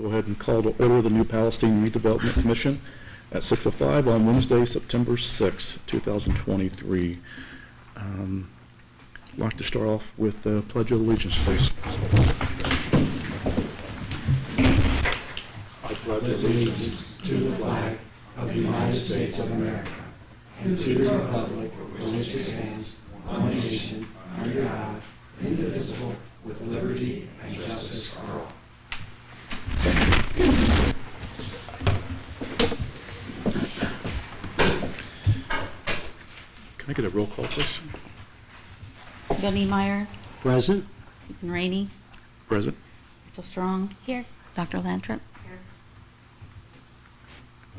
go ahead and call to order the new Palestine Redevelopment Commission at 6:05 on Wednesday, September 6, 2023. I'd like to start off with the Pledge of Allegiance, please. I pledge allegiance to the flag of the United States of America and to the republic for which it stands, one nation, under God, indivisible, with liberty and justice for all. Can I get a roll call, please? Bill Niemeyer, Present. Stephen Rainey, Present. Rachel Strong. Here. Dr. Lantrip. Here.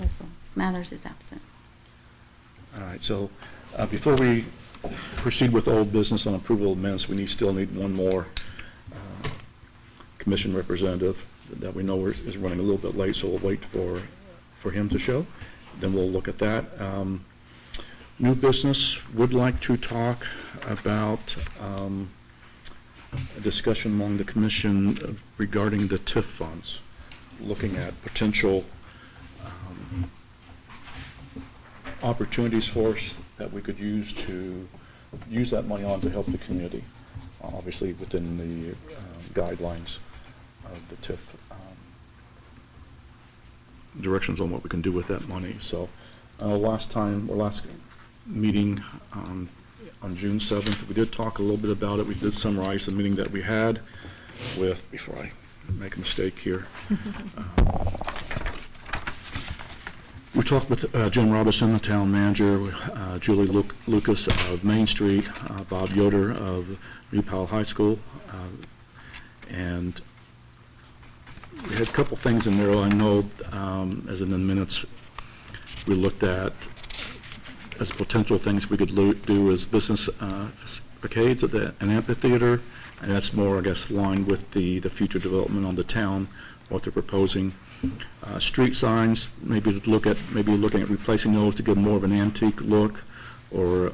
Russell Smathers is absent. All right, so before we proceed with old business on approval of minutes, we still need one more commission representative that we know is running a little bit late, so we'll wait for him to show. Then we'll look at that. New business, would like to talk about a discussion among the commission regarding the TIF funds, looking at potential opportunities for us that we could use that money on to help the community, obviously within the guidelines of the TIF directions on what we can do with that money. So last meeting on June 7th, we did talk a little bit about it. We did summarize the meeting that we had with, before I make a mistake here, we talked with Jim Robinson, the town manager, Julie Lucas of Main Street, Bob Yoder of New Powell High School, and we had a couple things in there. I know, as in the minutes, we looked at as potential things we could do as business arcades at an amphitheater, and that's more, I guess, aligned with the future development on the town, what they're proposing. Street signs, maybe looking at replacing those to give more of an antique look, or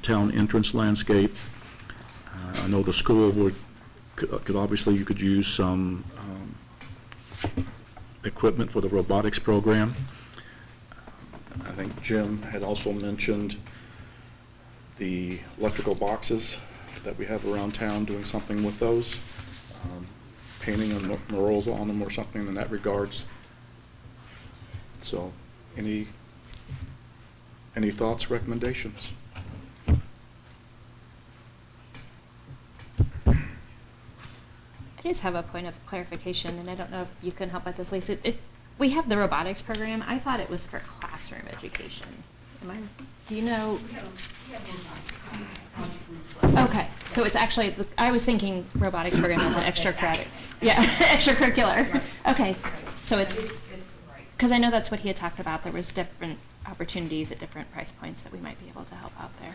town entrance landscape. I know the school could obviously, you could use some equipment for the robotics program. I think Jim had also mentioned the electrical boxes that we have around town, doing something with those, painting murals on them or something in that regards. So, any thoughts, recommendations? I just have a point of clarification, and I don't know if you can help with this, Lisa. We have the robotics program. I thought it was for classroom education. Do you know? Okay, so it's actually, I was thinking robotics program as an extracurricular. Yeah, extracurricular. Okay, so it's because I know that's what he had talked about. There was different opportunities at different price points that we might be able to help out there.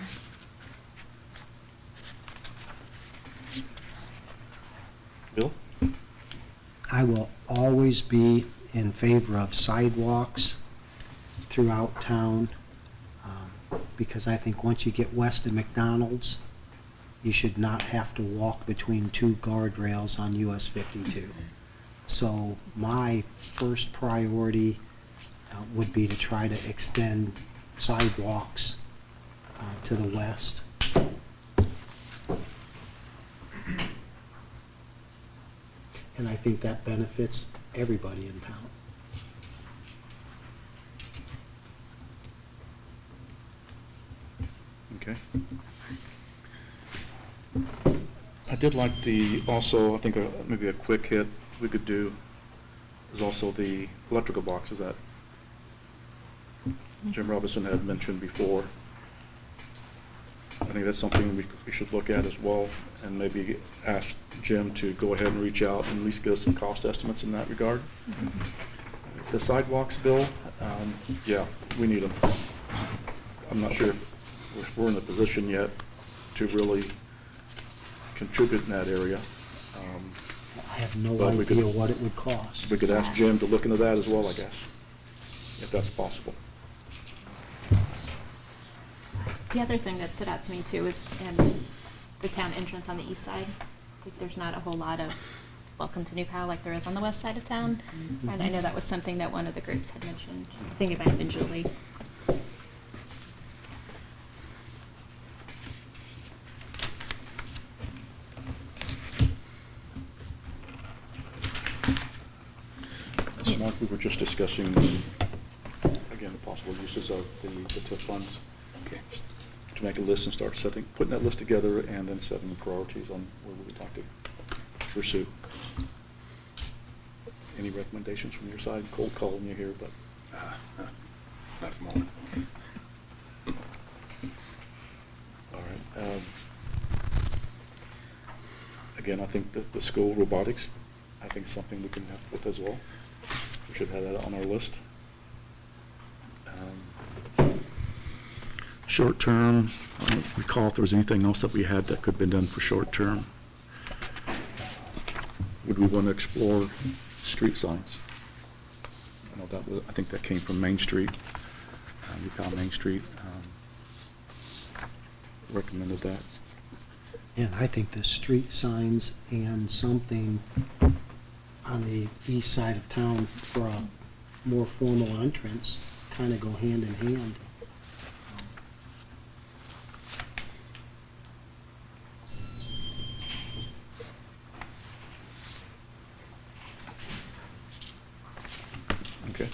Bill? I will always be in favor of sidewalks throughout town, because I think once you get west of McDonald's, you should not have to walk between two guardrails on US 52. So my first priority would be to try to extend sidewalks to the west. And I think that benefits everybody in town. Okay. I did like also, I think maybe a quick hit we could do is also the electrical boxes that Jim Robinson had mentioned before. I think that's something we should look at as well, and maybe ask Jim to go ahead and reach out and at least give us some cost estimates in that regard. Mm-hmm. The sidewalks, Bill, yeah, we need them. I'm not sure if we're in a position yet to really contribute in that area. I have no idea what it would cost. We could ask Jim to look into that as well, I guess, if that's possible. The other thing that stood out to me too is the town entrance on the east side. Like, there's not a whole lot of welcome to New Pal like there is on the west side of town. And I know that was something that one of the groups had mentioned. I think it might have been Julie. So Mark, we were just discussing, again, the possible uses of the TIF funds. Okay. To make a list and start putting that list together and then setting the priorities on where we would like to pursue. Any recommendations from your side? Cold calling you here, but. Not at the moment. All right. Again, I think that the school robotics, I think is something we can help with as well. We should have that on our list. Short term, I don't recall if there was anything else that we had that could have been done for short term. Would we want to explore street signs? I know that was, I think that came from Main Street. We found Main Street. Recommended that. And I think the street signs and something on the east side of town for a more formal entrance kind of go hand in hand. Okay.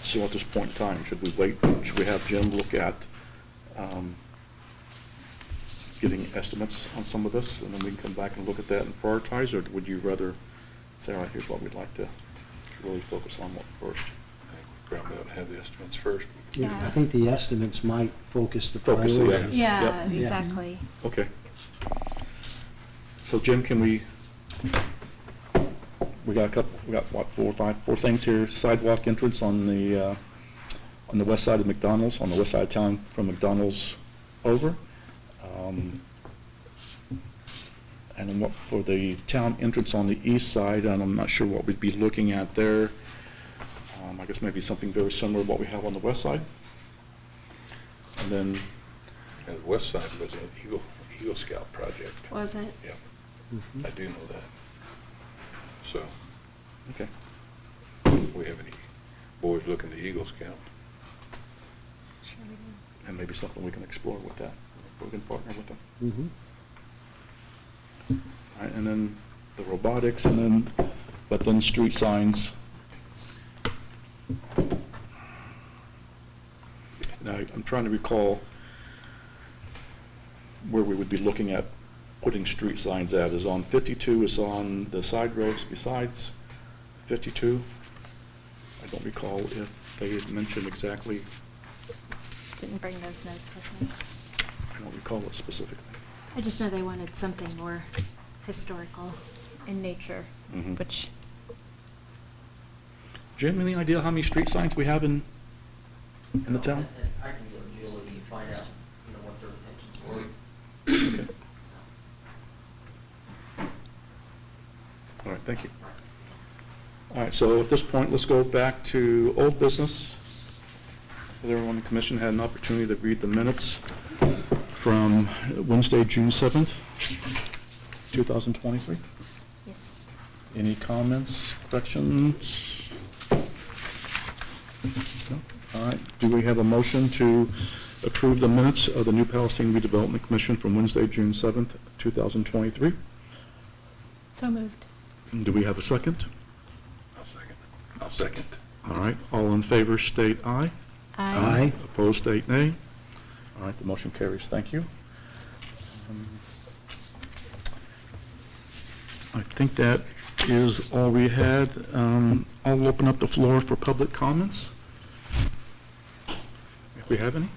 So at this point in time, should we wait, should we have Jim look at getting estimates on some of this, and then we can come back and look at that and prioritize, or would you rather say, all right, here's what we'd like to really focus on first? I think we probably ought to have the estimates first. Yeah. I think the estimates might focus the Focus, yeah. priorities. Yeah, Yep. exactly. Okay. So Jim, can we got a couple, we got what, four things here. Sidewalk entrance on the west side of McDonald's, on the west side of town from McDonald's over. And then what for the town entrance on the east side, and I'm not sure what we'd be looking at there. I guess maybe something very similar to what we have on the west side. And then, And the west side was an Eagle Scout project. Was it? Yeah, Mhm. I do know that. So, okay, we have any boys looking to Eagle Scout? Sure we do. and maybe something we can explore with that. We can partner with them. Mhm. All right, and then the robotics, and then, but then street signs. Now, I'm trying to recall where we would be looking at putting street signs at. Is on 52, is on the side roads besides 52? I don't recall if they had mentioned exactly, Didn't bring those notes with me. I don't recall it specifically. I just know they wanted something more historical in nature, Mhm. which, Jim, any idea how many street signs we have in the town? I can get with Julie and find out, what their intentions were. Okay. All right, thank you. All right, so at this point, let's go back to old business. Has everyone in the commission had an opportunity to read the minutes from Wednesday, June 7th, 2023? yes. Any comments, corrections? No? All right, do we have a motion to approve the minutes of the New Palestine Redevelopment Commission from Wednesday, June 7th, 2023? So moved. Do we have a second? I'll second. All right, all in favor state aye. Aye. Opposed state nay. All right, the motion carries. Thank you. I think that is all we had. I'll open up the floor for public comments, if we have any.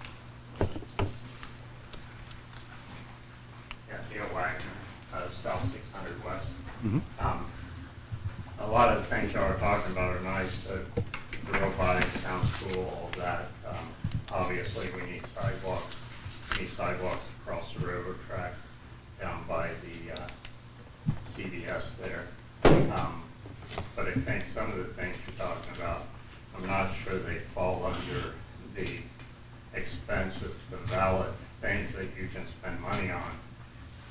Yeah, Dale Wagner, South 600 West. Mhm. A lot of the things y'all are talking about are nice, the robotics sounds cool, all that. Obviously, we need sidewalks across the railroad track down by the CVS there. But I think some of the things you're talking about, I'm not sure they fall under the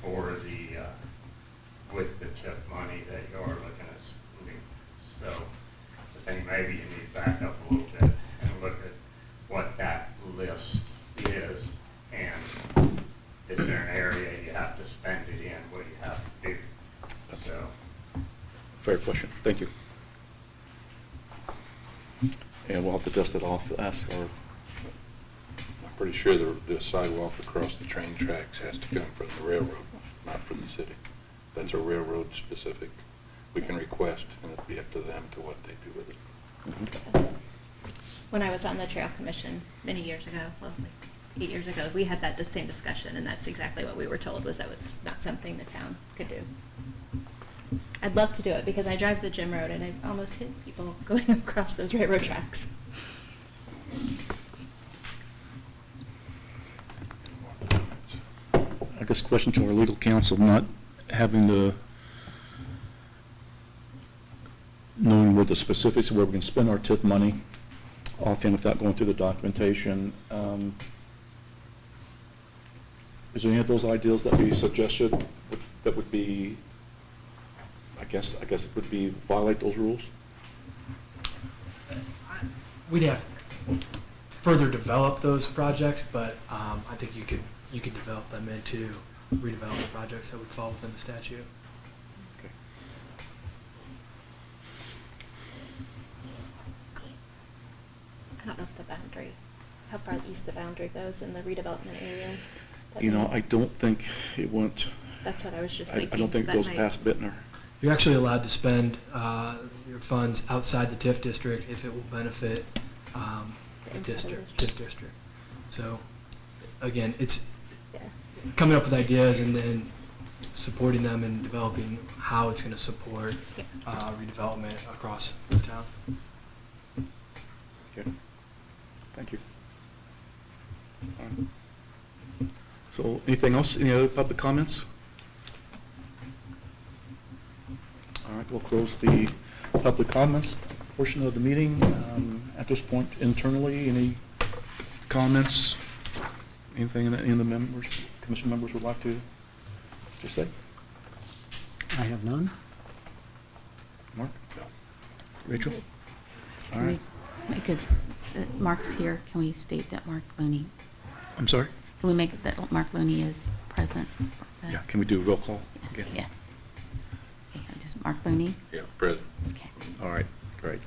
for the, with the TIF money that you are looking at spending. So I think maybe you need to back up a little bit and look at what that list is, and is there an area you have to spend it in, what do you have to do? So, Fair question. Thank you. And we'll have to dust it off, ask our, I'm pretty sure the sidewalk across the train tracks has to come from the railroad, not from the city. That's a railroad specific. We can request, and it'll be up to them to what they do with it. When I was on the Trail Commission many years ago, well, like 8 years ago, we had that same discussion, and that's exactly what we were told, was that was not something the town could do. I'd love to do it, because I drive the Gym Road, and I've almost hit people going across those railroad tracks. I guess, question to our legal counsel, not having the, knowing what the specifics of where we can spend our TIF money offhand without going through the documentation. Is there any of those ideas that we suggested that would be, I guess it would be violate those rules? We'd have further develop those projects, but I think you could develop them into redevelopment projects that would fall within the statute. Okay. I don't know if the boundary, how far east the boundary goes in the redevelopment area. That You know, may- I don't think it went, That's what I was just I thinking. don't think so it that goes might- past Bittner. You're actually allowed to spend your funds outside the TIF district if it will benefit the Inside the district, district. TIF district. So, again, it's Yeah. coming up with ideas and then supporting them and developing how it's going to support Yeah. redevelopment across the town. Okay, thank you. All right. So, anything else, any other public comments? All right, we'll close the public comments portion of the meeting. At this point, internally, any comments, anything that any of the members, commission members would like to say? I have none. Mark? Rachel? All Can we right. make it, that Mark's here, can we state that Mark Looney, I'm sorry? can we make it that Mark Looney is present? Yeah, can we do a roll call again? Yes. Okay, just Mark Looney? Yeah, President. Okay. All right, great.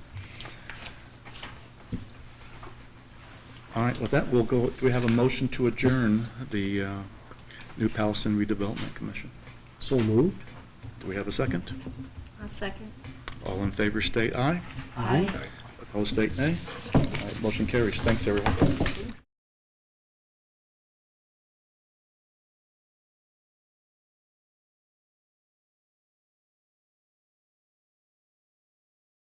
All right, with that, we'll go, do we have a motion to adjourn the New Palestine Redevelopment Commission? So moved. Do we have a second? I'll second. All in favor, state aye. Aye. Aye. Opposed, state nay. All right, motion carries. Thanks, everyone.